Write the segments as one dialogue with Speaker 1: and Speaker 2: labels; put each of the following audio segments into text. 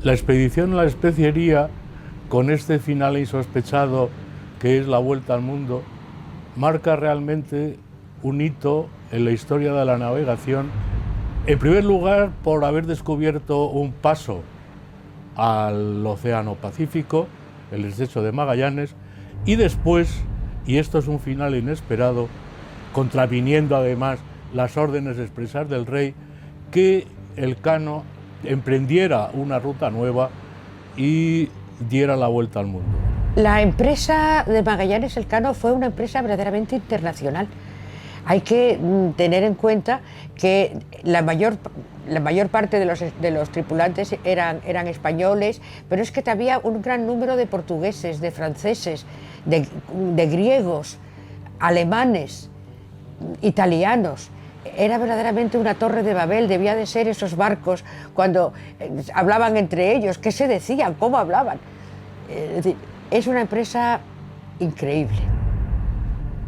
Speaker 1: La expedición a la especiería, con este final insospechado que es la vuelta al mundo, marca realmente un hito en la historia de la navegación. En primer lugar, por haber descubierto un paso al Océano Pacífico, el estrecho de Magallanes, y después, y esto es un final inesperado, contraviniendo además las órdenes expresas del rey, que Elcano emprendiera una ruta nueva y diera la vuelta al mundo.
Speaker 2: La empresa de Magallanes Elcano fue una empresa verdaderamente internacional. Hay que tener en cuenta que la mayor parte de los tripulantes eran españoles, pero es que había un gran número de portugueses, de franceses, de griegos, alemanes, italianos. Era verdaderamente una torre de Babel. Debía de ser esos barcos cuando hablaban entre ellos, qué se decían, cómo hablaban. Es decir, es una empresa increíble.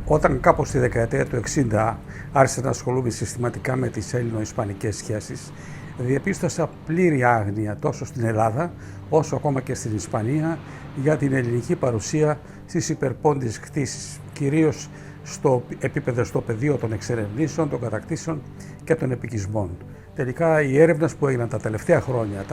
Speaker 3: Όταν κάπως στη δεκαετία του 60 άρχισα να ασχολούμαι συστηματικά με τις Έλληνο-Ισπανικές σχέσεις, διαπίστωσα πλήρη άγνοια τόσο στην Ελλάδα όσο ακόμα και στην Ισπανία για την ελληνική παρουσία στις υπερπόντιες κτήσεις, κυρίως στο επίπεδο, στο πεδίο των εξερευνήσεων, των κατακτήσεων και των επικισμών. Τελικά οι έρευνες που έγιναν τα τελευταία χρόνια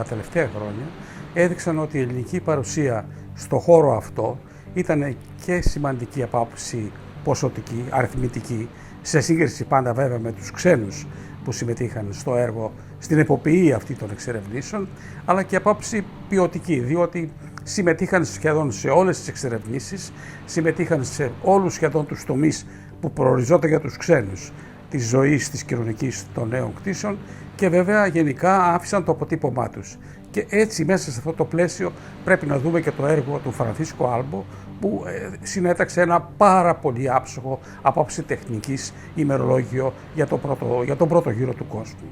Speaker 3: έδειξαν ότι η ελληνική παρουσία στο χώρο αυτό ήταν και σημαντική από άποψη ποσοτική, αριθμητική, σε σύγκριση πάντα βέβαια με τους ξένους που συμμετείχαν στο έργο, στην εποποιή αυτή των εξερευνήσεων, αλλά και από άποψη ποιοτική, διότι συμμετείχαν σχεδόν σε όλες τις εξερευνήσεις, συμμετείχαν σε όλους σχεδόν τους τομείς που προοριζόταν για τους ξένους, της ζωής, της κοινωνικής των νέων κτήσεων και βέβαια γενικά άφησαν το αποτύπωμά τους. Και έτσι μέσα σε αυτό το πλαίσιο πρέπει να δούμε και το έργο του Φρανθίσκο Άλμπο, που συνέταξε ένα πάρα πολύ άψογο από άψη τεχνικής ημερολόγιο για τον πρώτο γύρο του κόσμου.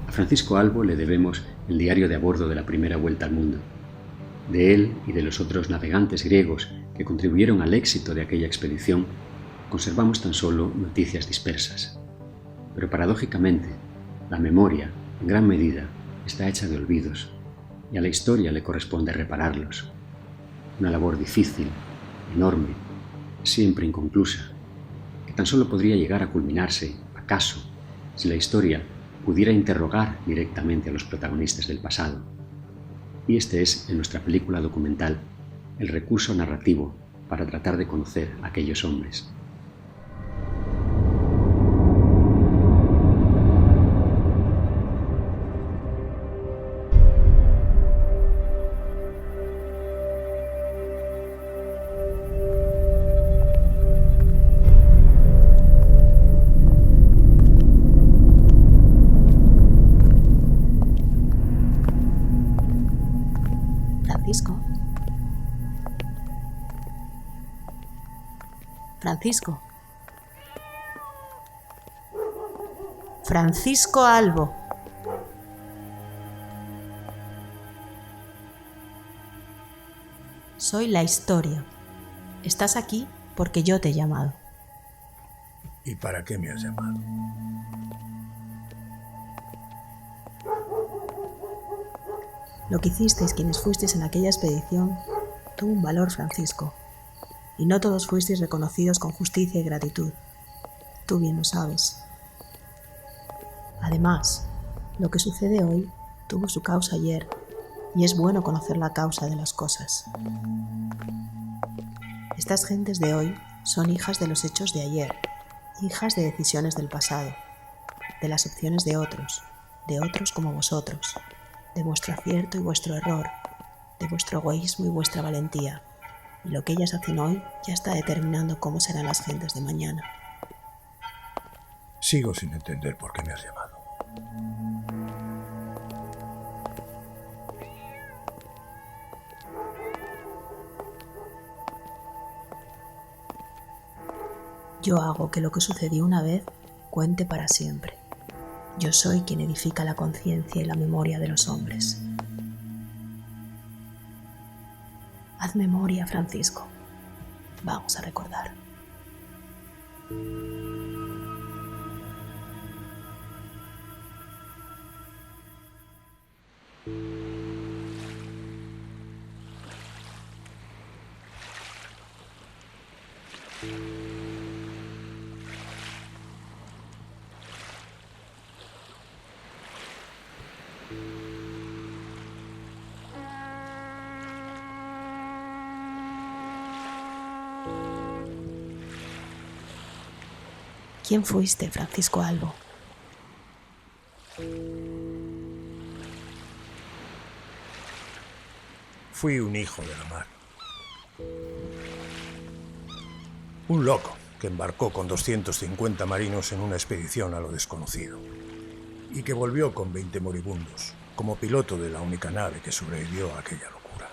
Speaker 4: A Francisco Albo le debemos el diario de a bordo de la primera vuelta al mundo. De él y de los otros navegantes griegos que contribuyeron al éxito de aquella expedición, conservamos tan solo noticias dispersas. Pero paradójicamente, la memoria, en gran medida, está hecha de olvidos, y a la historia le corresponde repararlos. Una labor difícil, enorme, siempre inconclusa, que tan solo podría llegar a culminarse, acaso, si la historia pudiera interrogar directamente a los protagonistas del pasado. Y este es, en nuestra película documental, el recurso narrativo para tratar de conocer a aquellos hombres.
Speaker 5: Francisco Albo. Soy la historia. Estás aquí porque yo te he llamado.
Speaker 6: ¿Y para qué me has llamado?
Speaker 5: Lo que hicisteis quienes fuisteis en aquella expedición tuvo un valor, Francisco, y no todos fuisteis reconocidos con justicia y gratitud. Tú bien lo sabes. Además, lo que sucede hoy tuvo su causa ayer, y es bueno conocer la causa de las cosas. Estas gentes de hoy son hijas de los hechos de ayer, hijas de decisiones del pasado, de las opciones de otros como vosotros, de vuestro acierto y vuestro error, de vuestro egoísmo y vuestra valentía. Y lo que ellas hacen hoy ya está determinando cómo serán las gentes de mañana.
Speaker 6: Sigo sin entender por qué me has llamado.
Speaker 5: Yo hago que lo que sucedió una vez cuente para siempre. Yo soy quien edifica la conciencia y la memoria de los hombres. Haz memoria, Francisco. Vamos a recordar. ¿Quién fuiste, Francisco Albo?
Speaker 6: Fui un hijo de la mar. Un loco que embarcó con 250 marinos en una expedición a lo desconocido y que volvió con 20 moribundos como piloto de la única nave que sobrevivió a aquella locura.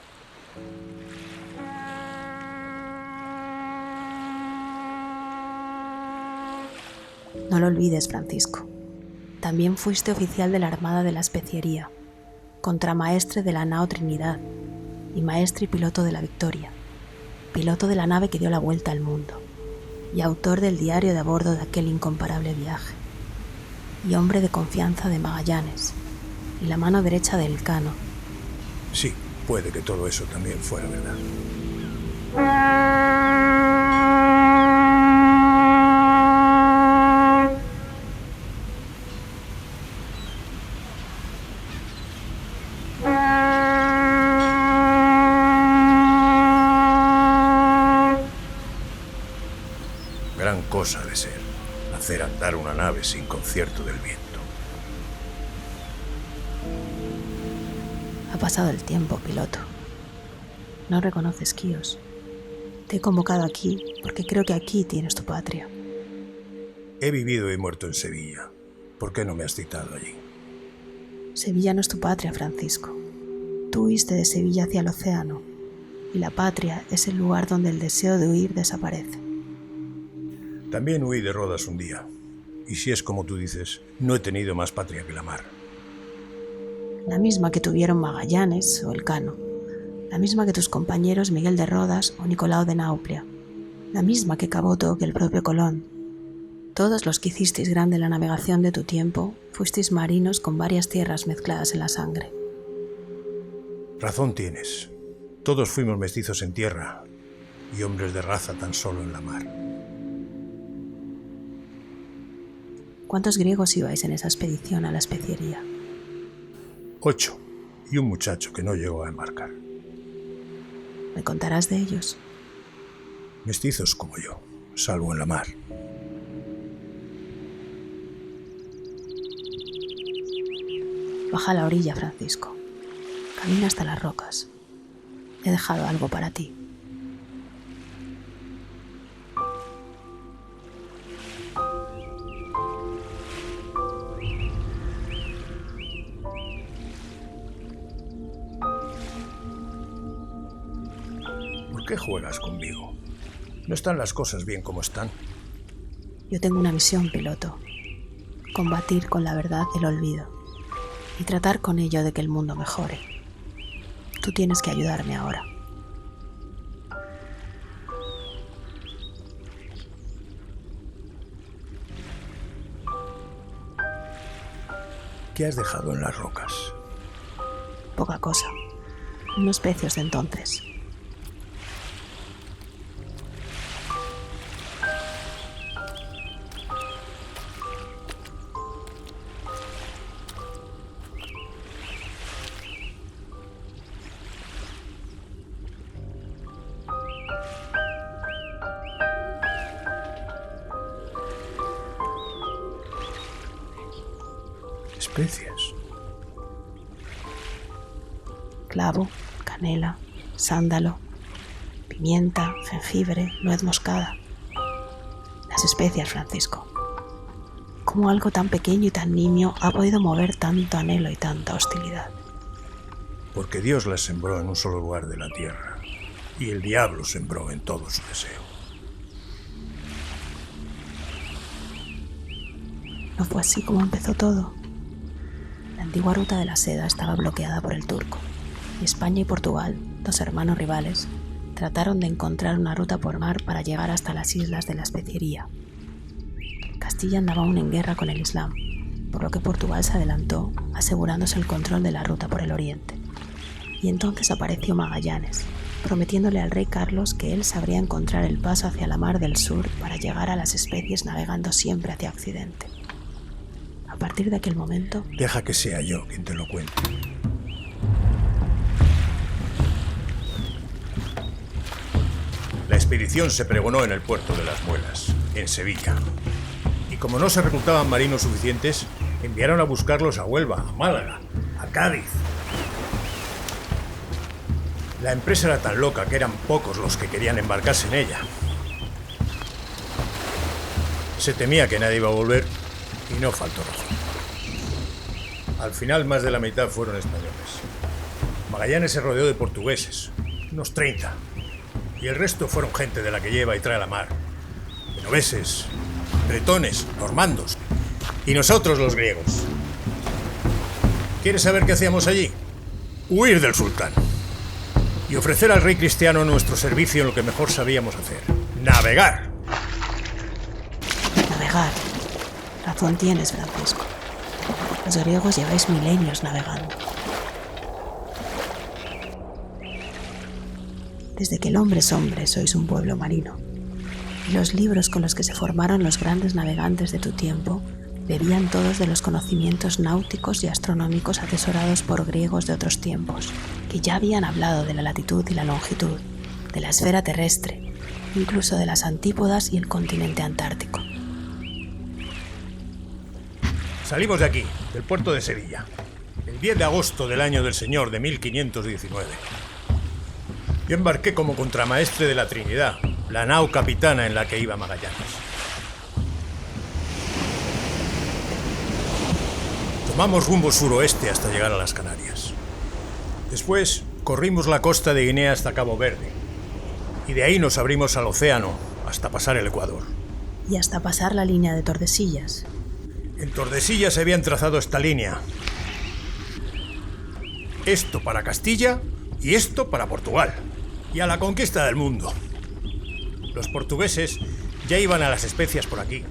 Speaker 5: No lo olvides, Francisco. También fuiste oficial de la Armada de la Especiería, contramaestre de la nao Trinidad y maestre y piloto de la Victoria, piloto de la nave que dio la vuelta al mundo y autor del diario de a bordo de aquel incomparable viaje, y hombre de confianza de Magallanes y la mano derecha de Elcano.
Speaker 6: Sí, puede que todo eso también fuera verdad. Gran cosa de ser, hacer andar una nave sin concierto del viento.
Speaker 5: Ha pasado el tiempo, piloto. No reconoces Quíos. Te he convocado aquí porque creo que aquí tienes tu patria.
Speaker 6: He vivido y muerto en Sevilla. ¿Por qué no me has citado allí?
Speaker 5: Sevilla no es tu patria, Francisco. Tú huiste de Sevilla hacia el océano, y la patria es el lugar donde el deseo de huir desaparece.
Speaker 6: También huí de Rodas un día. Y si es como tú dices, no he tenido más patria que la mar.
Speaker 5: La misma que tuvieron Magallanes o Elcano. La misma que tus compañeros Miguel de Rodas o Nicolau de Nauplia. La misma que Caboto o que el propio Colón. Todos los que hicisteis grande la navegación de tu tiempo, fuisteis marinos con varias tierras mezcladas en la sangre.
Speaker 6: Razón tienes. Todos fuimos mestizos en tierra y hombres de raza tan solo en la mar.
Speaker 5: ¿Cuántos griegos ibais en esa expedición a la especiería?
Speaker 6: 8, y un muchacho que no llegó a embarcar.
Speaker 5: ¿Me contarás de ellos?
Speaker 6: Mestizos como yo, salvo en la mar.
Speaker 5: Baja a la orilla, Francisco. Camina hasta las rocas. He dejado algo para ti.
Speaker 6: ¿Por qué juegas conmigo? ¿No están las cosas bien como están?
Speaker 5: Yo tengo una misión, piloto. Combatir con la verdad el olvido y tratar con ello de que el mundo mejore. Tú tienes que ayudarme ahora.
Speaker 6: ¿Qué has dejado en las rocas?
Speaker 5: Poca cosa. Unos pecios de entonces.
Speaker 6: Especias.
Speaker 5: Clavo, canela, sándalo, pimienta, jengibre, nuez moscada. Las especias, Francisco. ¿Cómo algo tan pequeño y tan nimio ha podido mover tanto anhelo y tanta hostilidad?
Speaker 6: Porque Dios las sembró en un solo lugar de la tierra y el diablo sembró en todo su deseo.
Speaker 5: ¿No fue así como empezó todo? La antigua ruta de la seda estaba bloqueada por el turco, y España y Portugal, dos hermanos rivales, trataron de encontrar una ruta por mar para llegar hasta las islas de la Especiería. Castilla andaba aún en guerra con el Islam, por lo que Portugal se adelantó, asegurándose el control de la ruta por el oriente. Y entonces apareció Magallanes, prometiéndole al rey Carlos que él sabría encontrar el paso hacia la mar del sur para llegar a las especies navegando siempre hacia occidente. A partir de aquel momento...
Speaker 6: Deja que sea yo quien te lo cuente. La expedición se pregonó en el puerto de Las Muelas, en Sevilla. Y como no se reclutaban marinos suficientes, enviaron a buscarlos a Huelva, a Málaga, a Cádiz. La empresa era tan loca que eran pocos los que querían embarcarse en ella. Se temía que nadie iba a volver y no faltó razón. Al final, más de la mitad fueron españoles. Magallanes se rodeó de portugueses, unos 30, y el resto fueron gente de la que lleva y trae la mar. Genoveses, bretones, normandos, y nosotros los griegos. ¿Quieres saber qué hacíamos allí? Huir del sultán y ofrecer al rey cristiano nuestro servicio en lo que mejor sabíamos hacer: navegar.
Speaker 5: Navegar. Razón tienes, Francisco. Los griegos lleváis milenios navegando. Desde que el hombre es hombre, sois un pueblo marino. Y los libros con los que se formaron los grandes navegantes de tu tiempo bebían todos de los conocimientos náuticos y astronómicos atesorados por griegos de otros tiempos, que ya habían hablado de la latitud y la longitud, de la esfera terrestre, incluso de las antípodas y el continente antártico.
Speaker 6: Salimos de aquí, del puerto de Sevilla, el 10 de agosto del año del Señor de 1519. Yo embarqué como contramaestre de la Trinidad, la nao capitana en la que iba Magallanes. Tomamos rumbo suroeste hasta llegar a las Canarias. Después corrimos la costa de Guinea hasta Cabo Verde, y de ahí nos abrimos al océano hasta pasar el Ecuador.
Speaker 5: Y hasta pasar la línea de Tordesillas.
Speaker 6: En Tordesillas se habían trazado esta línea. Esto para Castilla y esto para Portugal. Y a la conquista del mundo. Los portugueses ya iban a las especias por aquí,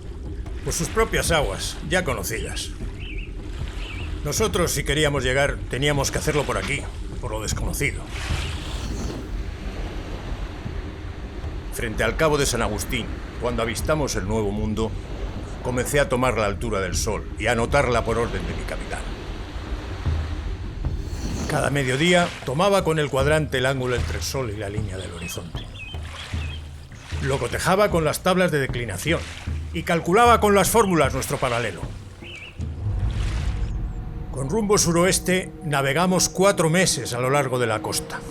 Speaker 6: por sus propias aguas, ya conocidas. Nosotros, si queríamos llegar, teníamos que hacerlo por aquí, por lo desconocido. Frente al Cabo de San Agustín, cuando avistamos el Nuevo Mundo, comencé a tomar la altura del sol y a anotarla por orden de mi capitán. Cada mediodía tomaba con el cuadrante el ángulo entre el sol y la línea del horizonte. Lo cotejaba con las tablas de declinación y calculaba con las fórmulas nuestro paralelo. Con rumbo suroeste navegamos 4 meses a lo largo de la costa,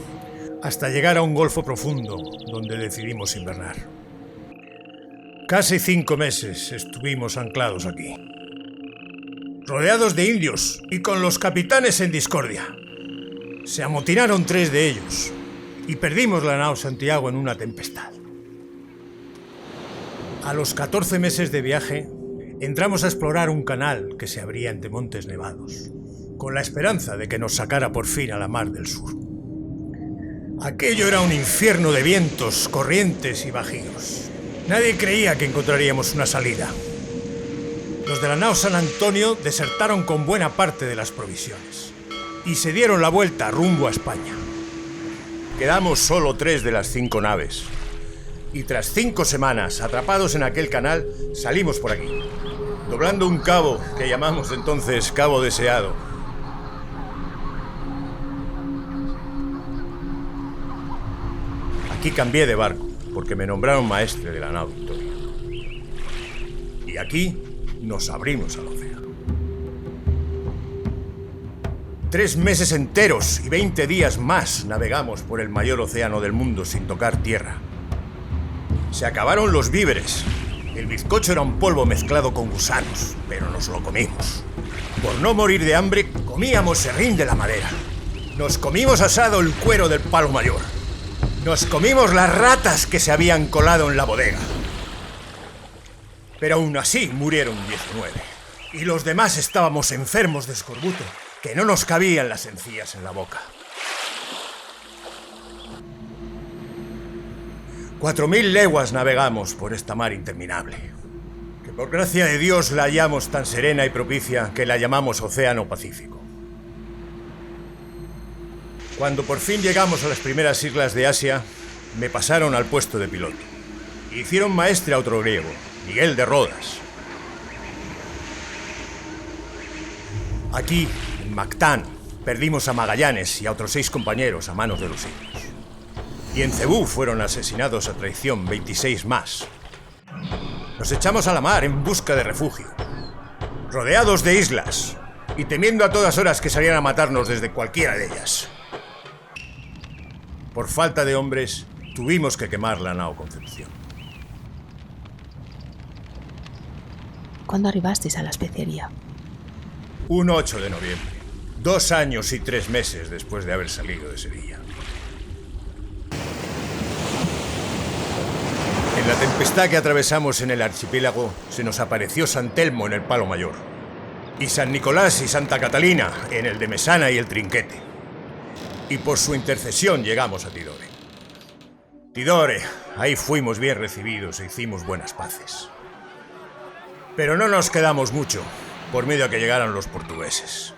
Speaker 6: hasta llegar a un golfo profundo donde decidimos invernar. Casi 5 meses estuvimos anclados aquí, rodeados de indios y con los capitanes en discordia. Se amotinaron 3 de ellos y perdimos la nao Santiago en una tempestad. A los 14 meses de viaje, entramos a explorar un canal que se abría entre montes nevados, con la esperanza de que nos sacara por fin a la mar del sur. Aquello era un infierno de vientos, corrientes y bajíos. Nadie creía que encontraríamos una salida. Los de la nao San Antonio desertaron con buena parte de las provisiones y se dieron la vuelta rumbo a España. Quedamos solo 3 de las 5 naves. Y tras 5 semanas atrapados en aquel canal, salimos por aquí, doblando un cabo que llamamos entonces Cabo Deseado. Aquí cambié de barco, porque me nombraron maestre de la nao Victoria. Y aquí nos abrimos al océano. 3 meses enteros y 20 días más navegamos por el mayor océano del mundo sin tocar tierra. Se acabaron los víveres. El bizcocho era un polvo mezclado con gusanos, pero nos lo comimos. Por no morir de hambre, comíamos serrín de la madera. Nos comimos asado el cuero del palo mayor. Nos comimos las ratas que se habían colado en la bodega. Pero aún así murieron 19. Y los demás estábamos enfermos de escorbuto, que no nos cabían las encías en la boca. 4000 leguas navegamos por esta mar interminable, que Por gracia de Dios la hallamos tan serena y propicia que la llamamos Océano Pacífico. Cuando por fin llegamos a las primeras islas de Asia, me pasaron al puesto de piloto. Hicieron maestre a otro griego, Miguel de Rodas. Aquí, en Mactán, perdimos a Magallanes y a otros 6 compañeros a manos de los indios. Y en Cebú fueron asesinados a traición 26 más. Nos echamos a la mar en busca de refugio, rodeados de islas y temiendo a todas horas que salieran a matarnos desde cualquiera de ellas. Por falta de hombres, tuvimos que quemar la nao Concepción.
Speaker 5: ¿Cuándo arribasteis a la especería?
Speaker 6: Un 8 de noviembre, 2 años y 3 meses después de haber salido de Sevilla. En la tempestad que atravesamos en el archipiélago, se nos apareció San Telmo en el Palo Mayor, y San Nicolás y Santa Catalina en el de Mesana y el Trinquete. Y por su intercesión llegamos a Tidore. Tidore, ahí fuimos bien recibidos e hicimos buenas paces. Pero no nos quedamos mucho, por medio a que llegaran los portugueses.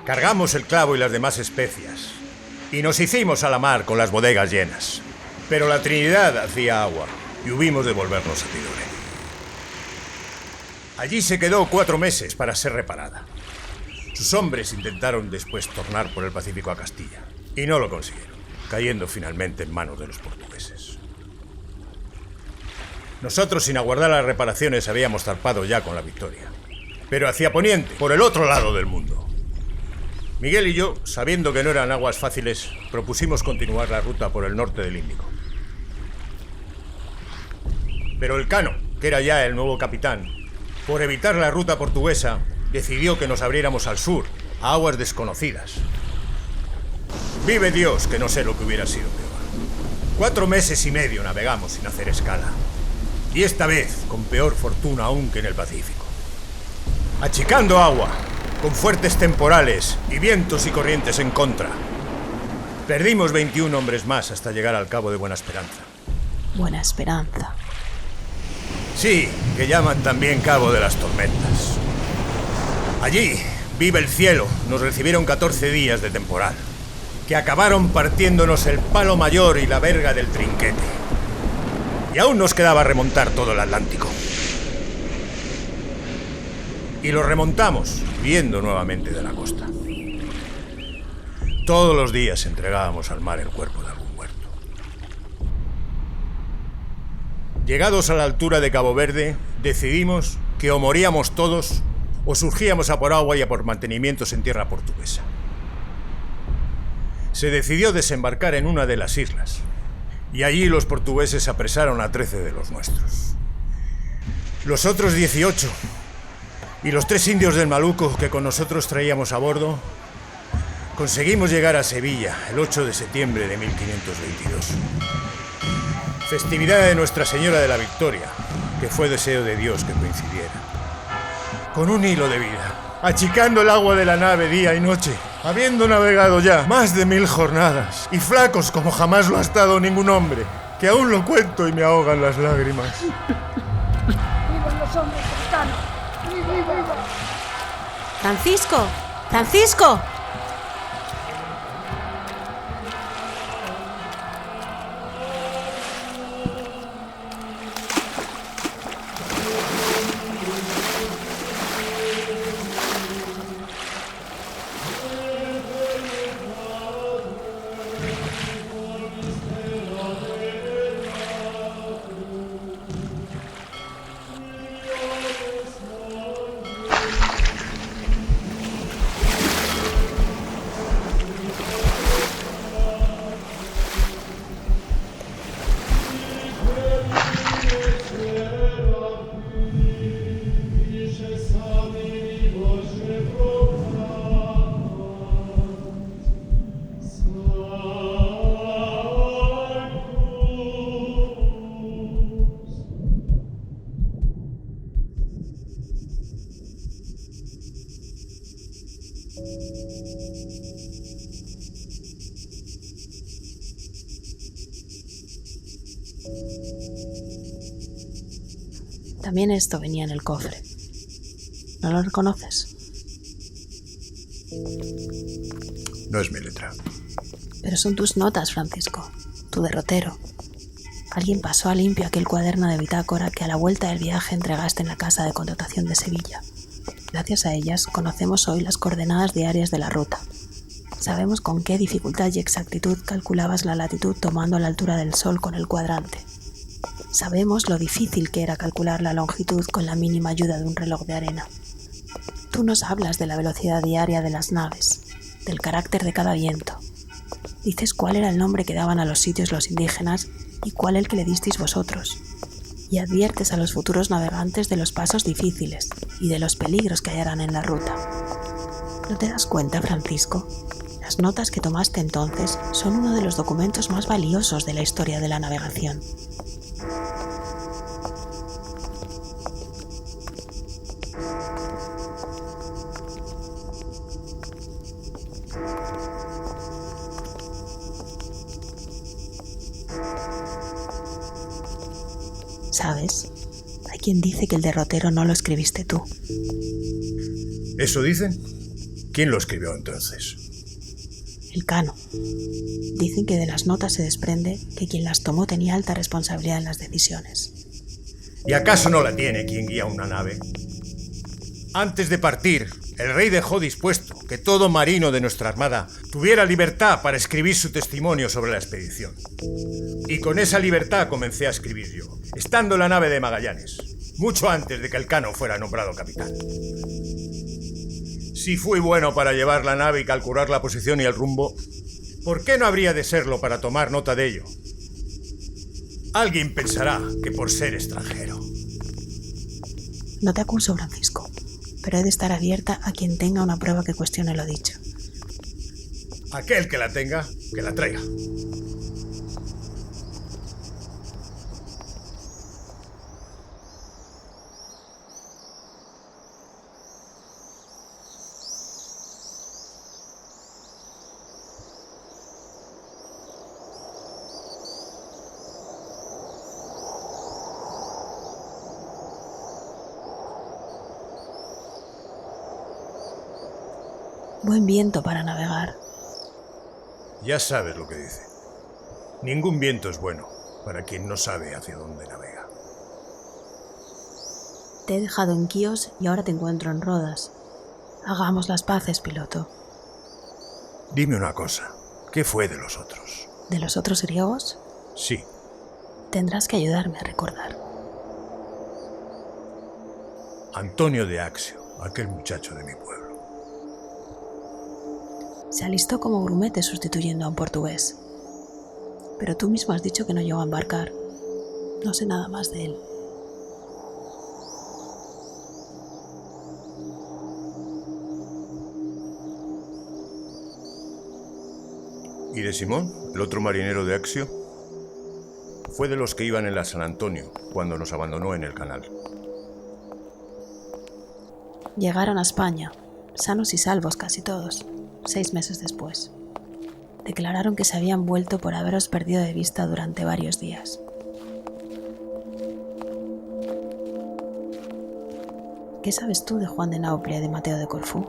Speaker 6: Cargamos el clavo y las demás especias, y nos hicimos a la mar con las bodegas llenas. Pero la Trinidad hacía agua, y hubimos de volvernos a Tidore. Allí se quedó 4 meses para ser reparada. Sus hombres intentaron después tornar por el Pacífico a Castilla, y no lo consiguieron, cayendo finalmente en manos de los portugueses. Nosotros, sin aguardar las reparaciones, habíamos zarpado ya con la victoria, pero hacia poniente, por el otro lado del mundo. Miguel y yo, sabiendo que no eran aguas fáciles, propusimos continuar la ruta por el norte del Índico. Pero el Cano, que era ya el nuevo capitán, por evitar la ruta portuguesa, decidió que nos abriéramos al sur, a aguas desconocidas. Vive Dios que no sé lo que hubiera sido peor. 4 meses y medio navegamos sin hacer escala. Y esta vez con peor fortuna aún que en el Pacífico. Achicando agua, con fuertes temporales y vientos y corrientes en contra. Perdimos 21 hombres más hasta llegar al Cabo de Buena Esperanza.
Speaker 5: Buena Esperanza.
Speaker 6: Sí, que llaman también Cabo de las Tormentas. Allí, vive el cielo, nos recibieron 14 días de temporal, que acabaron partiéndonos el Palo Mayor y la verga del Trinquete. Y aún nos quedaba remontar todo el Atlántico. Y lo remontamos, viendo nuevamente de la costa. Todos los días entregábamos al mar el cuerpo de algún muerto. Llegados a la altura de Cabo Verde, decidimos que o moríamos todos o surgíamos a por agua y a por mantenimientos en tierra portuguesa. Se decidió desembarcar en una de las islas, y allí los portugueses apresaron a 13 de los nuestros. Los otros 18, y los 3 indios del Maluco que con nosotros traíamos a bordo, conseguimos llegar a Sevilla el 8 de septiembre de 1522. Festividad de Nuestra Señora de la Victoria, que fue deseo de Dios que coincidiera. Con un hilo de vida, achicando el agua de la nave día y noche, habiendo navegado ya más de 1000 jornadas, y flacos como jamás lo ha estado ningún hombre, que aún lo cuento y me ahogan las lágrimas.
Speaker 7: ¡Vivan los hombres cercanos! ¡Viva, viva!
Speaker 5: ¡Francisco! ¡Francisco! También esto venía en el cofre. ¿No lo reconoces?
Speaker 6: No es mi letra.
Speaker 5: Pero son tus notas, Francisco. Tu derrotero. Alguien pasó a limpio aquel cuaderno de bitácora que a la vuelta del viaje entregaste en la casa de contratación de Sevilla. Gracias a ellas conocemos hoy las coordenadas diarias de la ruta. Sabemos con qué dificultad y exactitud calculabas la latitud tomando la altura del sol con el cuadrante. Sabemos lo difícil que era calcular la longitud con la mínima ayuda de un reloj de arena. Tú nos hablas de la velocidad diaria de las naves, del carácter de cada viento. Dices cuál era el nombre que daban a los sitios los indígenas y cuál el que le disteis vosotros. Y adviertes a los futuros navegantes de los pasos difíciles y de los peligros que hallarán en la ruta. ¿No te das cuenta, Francisco? Las notas que tomaste entonces son uno de los documentos más valiosos de la historia de la navegación. ¿Sabes? Hay quien dice que el derrotero no lo escribiste tú.
Speaker 6: ¿Eso dicen? ¿Quién lo escribió entonces?
Speaker 5: El Cano. Dicen que de las notas se desprende que quien las tomó tenía alta responsabilidad en las decisiones.
Speaker 6: ¿Y acaso no la tiene quien guía una nave? Antes de partir, el rey dejó dispuesto que todo marino de nuestra armada tuviera libertad para escribir su testimonio sobre la expedición. Y con esa libertad comencé a escribir yo, estando en la nave de Magallanes, mucho antes de que el Cano fuera nombrado capitán. Si fui bueno para llevar la nave y calcular la posición y el rumbo, ¿por qué no habría de serlo para tomar nota de ello? Alguien pensará que por ser extranjero.
Speaker 5: No te acuso, Francisco, pero he de estar abierta a quien tenga una prueba que cuestione lo dicho.
Speaker 6: Aquel que la tenga, que la traiga.
Speaker 5: Buen viento para navegar.
Speaker 6: Ya sabes lo que dice. Ningún viento es bueno para quien no sabe hacia dónde navega.
Speaker 5: Te he dejado en Quíos y ahora te encuentro en Rodas. Hagamos las paces, piloto.
Speaker 6: Dime una cosa. ¿Qué fue de los otros?
Speaker 5: ¿De los otros griegos?
Speaker 6: Sí.
Speaker 5: Tendrás que ayudarme a recordar.
Speaker 6: Antonio de Axio, aquel muchacho de mi pueblo.
Speaker 5: Se alistó como grumete sustituyendo a un portugués. Pero tú mismo has dicho que no llegó a embarcar. No sé nada más de él.
Speaker 6: ¿Y de Simón, el otro marinero de Axio? Fue de los que iban en la San Antonio cuando nos abandonó en el canal.
Speaker 5: Llegaron a España, sanos y salvos casi todos, 6 meses después. Declararon que se habían vuelto por haberos perdido de vista durante varios días. ¿Qué sabes tú de Juan de Nauplia y de Mateo de Corfú?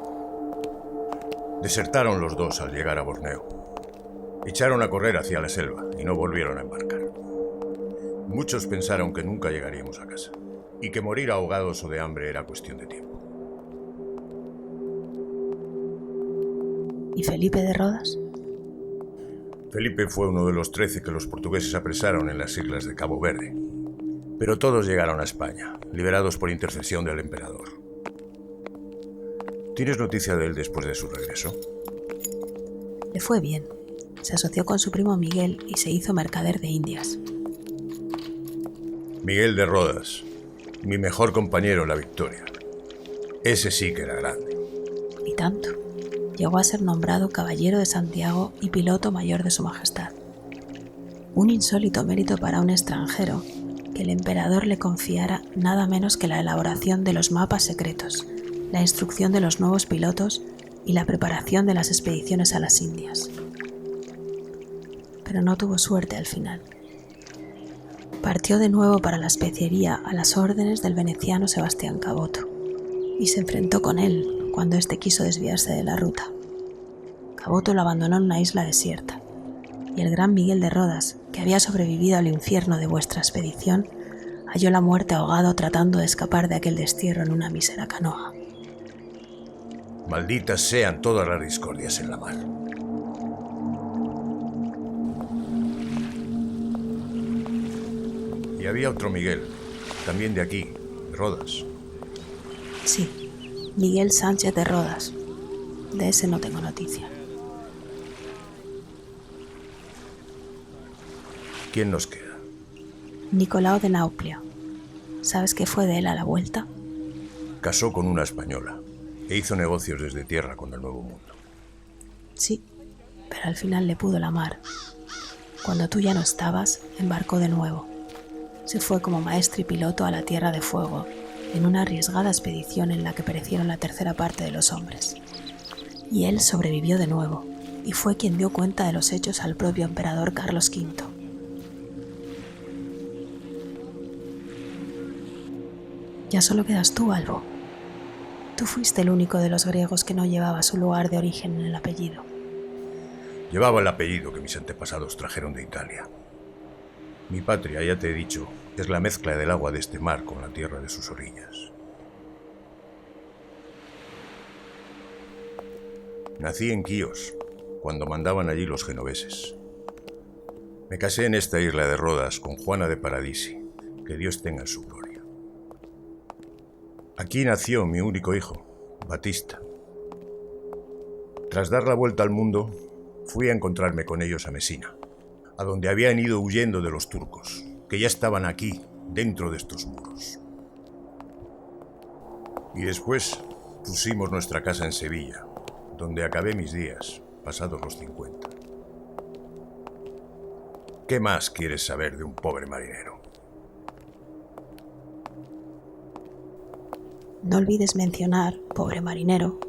Speaker 6: Desertaron los dos al llegar a Borneo. Echaron a correr hacia la selva y no volvieron a embarcar. Muchos pensaron que nunca llegaríamos a casa y que morir ahogados o de hambre era cuestión de tiempo.
Speaker 5: ¿Y Felipe de Rodas?
Speaker 6: Felipe fue uno de los 13 que los portugueses apresaron en las islas de Cabo Verde. Pero todos llegaron a España, liberados por intercesión del emperador. ¿Tienes noticia de él después de su regreso?
Speaker 5: Le fue bien. Se asoció con su primo Miguel y se hizo mercader de Indias.
Speaker 6: Miguel de Rodas, mi mejor compañero en la victoria. Ese sí que era grande.
Speaker 5: Y tanto. Llegó a ser nombrado caballero de Santiago y piloto mayor de su majestad. Un insólito mérito para un extranjero, que el emperador le confiara nada menos que la elaboración de los mapas secretos, la instrucción de los nuevos pilotos y la preparación de las expediciones a las Indias. Pero no tuvo suerte al final. partió de nuevo para la especiería a las órdenes del veneciano Sebastián Caboto y se enfrentó con él cuando éste quiso desviarse de la ruta. Caboto lo abandonó en una isla desierta y el gran Miguel de Rodas, que había sobrevivido al infierno de vuestra expedición, halló la muerte ahogado tratando de escapar de aquel destierro en una mísera canoa.
Speaker 6: Malditas sean todas las discordias en la mar. Y había otro Miguel, también de aquí, de Rodas.
Speaker 5: Sí, Miguel Sánchez de Rodas. De ese no tengo noticia.
Speaker 6: ¿Quién nos queda?
Speaker 5: Nicolao de Nauplia. ¿Sabes qué fue de él a la vuelta?
Speaker 6: Casó con una española e hizo negocios desde tierra con el Nuevo Mundo.
Speaker 5: Sí, pero al final le pudo la mar. Cuando tú ya no estabas, embarcó de nuevo. Se fue como maestro y piloto a la Tierra de Fuego, en una arriesgada expedición en la que perecieron la tercera parte de los hombres. Y él sobrevivió de nuevo, y fue quien dio cuenta de los hechos al propio emperador Carlos V. Ya solo quedas tú, Albo. Tú fuiste el único de los griegos que no llevaba su lugar de origen en el apellido.
Speaker 6: Llevaba el apellido que mis antepasados trajeron de Italia. Mi patria, ya te he dicho, es la mezcla del agua de este mar con la tierra de sus orillas. Nací en Quíos, cuando mandaban allí los genoveses. Me casé en esta isla de Rodas con Juana de Paradisi, que Dios tenga en su gloria. Aquí nació mi único hijo, Batista. Tras dar la vuelta al mundo, fui a encontrarme con ellos a Mesina, a donde habían ido huyendo de los turcos, que ya estaban aquí, dentro de estos muros. Y después pusimos nuestra casa en Sevilla, donde acabé mis días, pasados los 50. ¿Qué más quieres saber de un pobre marinero?
Speaker 5: No olvides mencionar, pobre marinero,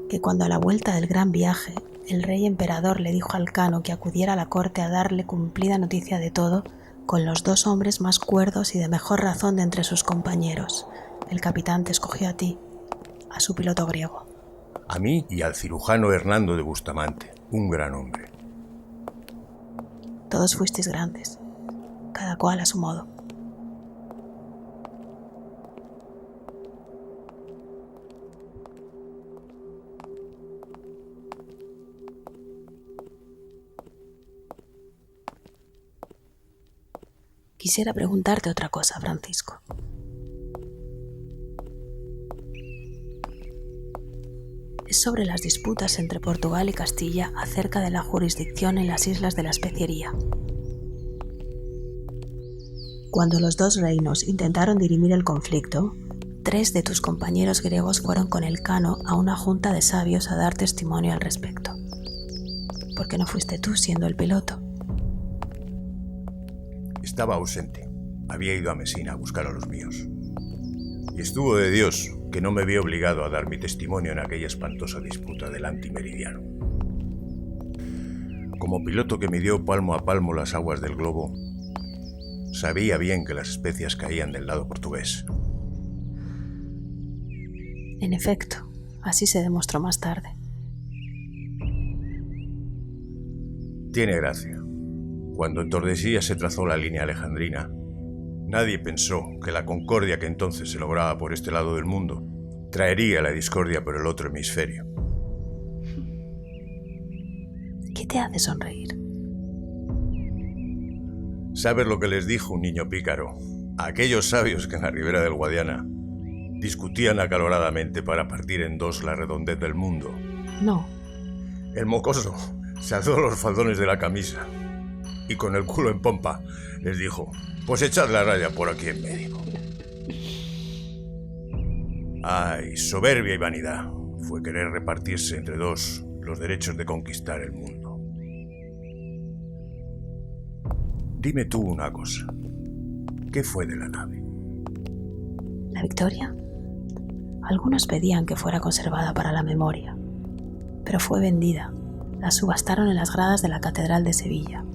Speaker 5: que cuando a la vuelta del gran viaje, el rey emperador le dijo al Cano que acudiera a la corte a darle cumplida noticia de todo, con los 2 hombres más cuerdos y de mejor razón de entre sus compañeros. El capitán te escogió a ti, a su piloto griego.
Speaker 6: A mí y al cirujano Hernando de Bustamante, un gran hombre.
Speaker 5: Todos fuisteis grandes, cada cual a su modo. Quisiera preguntarte otra cosa, Francisco. Es sobre las disputas entre Portugal y Castilla acerca de la jurisdicción en las islas de la Especiería. Cuando los 2 reinos intentaron dirimir el conflicto, 3 de tus compañeros griegos fueron con el Cano a una junta de sabios a dar testimonio al respecto. ¿Por qué no fuiste tú siendo el piloto?
Speaker 6: Estaba ausente. Había ido a Mesina a buscar a los míos. Y estuvo de Dios que no me vi obligado a dar mi testimonio en aquella espantosa disputa del antimeridiano. Como piloto que midió palmo a palmo las aguas del globo, sabía bien que las especias caían del lado portugués.
Speaker 5: En efecto, así se demostró más tarde.
Speaker 6: Tiene gracia. Cuando en Tordesillas se trazó la línea alejandrina, nadie pensó que la concordia que entonces se lograba por este lado del mundo traería la discordia por el otro hemisferio.
Speaker 5: ¿Qué te hace sonreír?
Speaker 6: ¿Sabes lo que les dijo un niño pícaro a aquellos sabios que en la ribera del Guadiana discutían acaloradamente para partir en 2 la redondez del mundo?
Speaker 5: No.
Speaker 6: El mocoso se alzó los faldones de la camisa y con el culo en pompa les dijo: pues echad la raya por aquí en medio. Ay, soberbia y vanidad fue querer repartirse entre 2 los derechos de conquistar el mundo. Dime tú una cosa. ¿Qué fue de la nave?
Speaker 5: ¿La Victoria? Algunos pedían que fuera conservada para la memoria, pero fue vendida. La subastaron en las gradas de la Catedral de Sevilla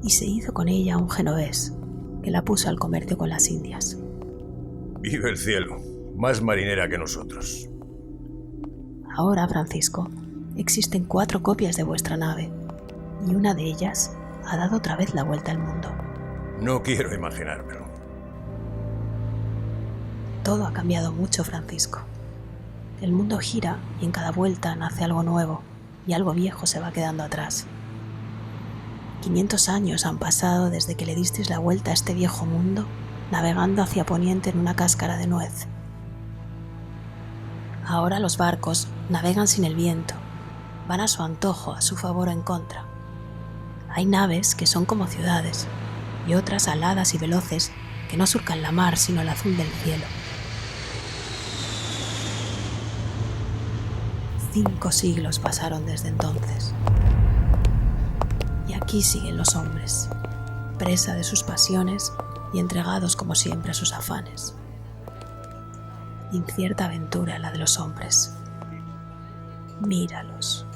Speaker 5: y se hizo con ella un genovés, que la puso al comercio con las Indias.
Speaker 6: Vive el cielo, más marinera que nosotros.
Speaker 5: Ahora, Francisco, existen 4 copias de vuestra nave, y una de ellas ha dado otra vez la vuelta al mundo.
Speaker 6: No quiero imaginármelo.
Speaker 5: Todo ha cambiado mucho, Francisco. El mundo gira y en cada vuelta nace algo nuevo, y algo viejo se va quedando atrás. 500 años han pasado desde que le disteis la vuelta a este viejo mundo, navegando hacia poniente en una cáscara de nuez. Ahora los barcos navegan sin el viento, van a su antojo, a su favor o en contra. Hay naves que son como ciudades, y otras aladas y veloces que no surcan la mar sino el azul del cielo. 5 siglos pasaron desde entonces. Y aquí siguen los hombres, presa de sus pasiones y entregados como siempre a sus afanes. Incierta aventura la de los hombres. Míralos.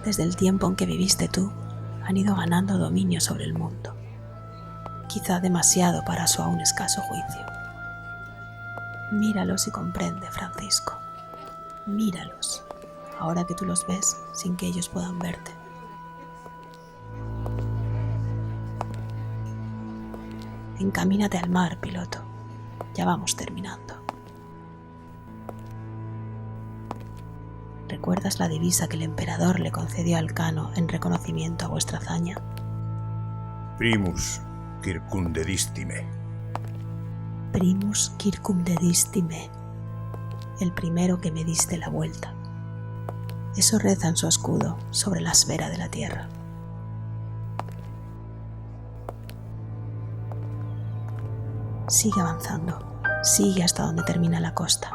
Speaker 5: Desde el tiempo en que viviste tú, han ido ganando dominio sobre el mundo. Quizá demasiado para su aún escaso juicio. Míralos y comprende, Francisco. Míralos, ahora que tú los ves sin que ellos puedan verte. Encamínate al mar, piloto. Ya vamos terminando. ¿Recuerdas la divisa que el emperador le concedió al Cano en reconocimiento a vuestra hazaña?
Speaker 6: Primus circumdedistime.
Speaker 5: Primus circumdedistime. El primero que me diste la vuelta. Eso reza en su escudo sobre la esfera de la tierra. Sigue avanzando, sigue hasta donde termina la costa.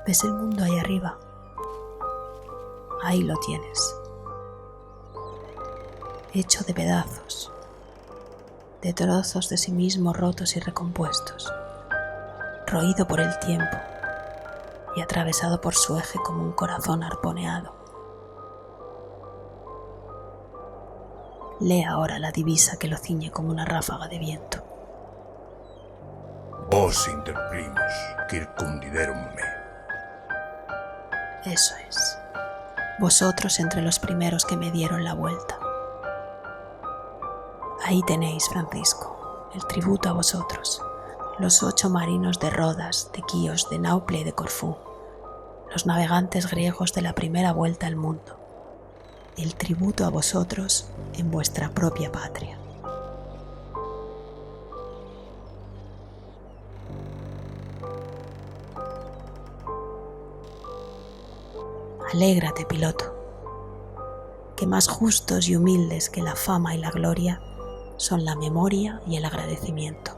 Speaker 5: ¿Ves el mundo ahí arriba? Ahí lo tienes. Hecho de pedazos, de trozos de sí mismo rotos y recompuestos, roído por el tiempo y atravesado por su eje como un corazón arponeado. Lee ahora la divisa que lo ciñe como una ráfaga de viento.
Speaker 6: Vos inter primus circumdiderum me.
Speaker 5: Eso es. Vosotros entre los primeros que me dieron la vuelta. Ahí tenéis, Francisco, el tributo a vosotros, los 8 marinos de Rodas, de Quíos, de Nauple y de Corfú, los navegantes griegos de la primera vuelta al mundo, el tributo a vosotros en vuestra propia patria. Alégrate, piloto, que más justos y humildes que la fama y la gloria son la memoria y el agradecimiento.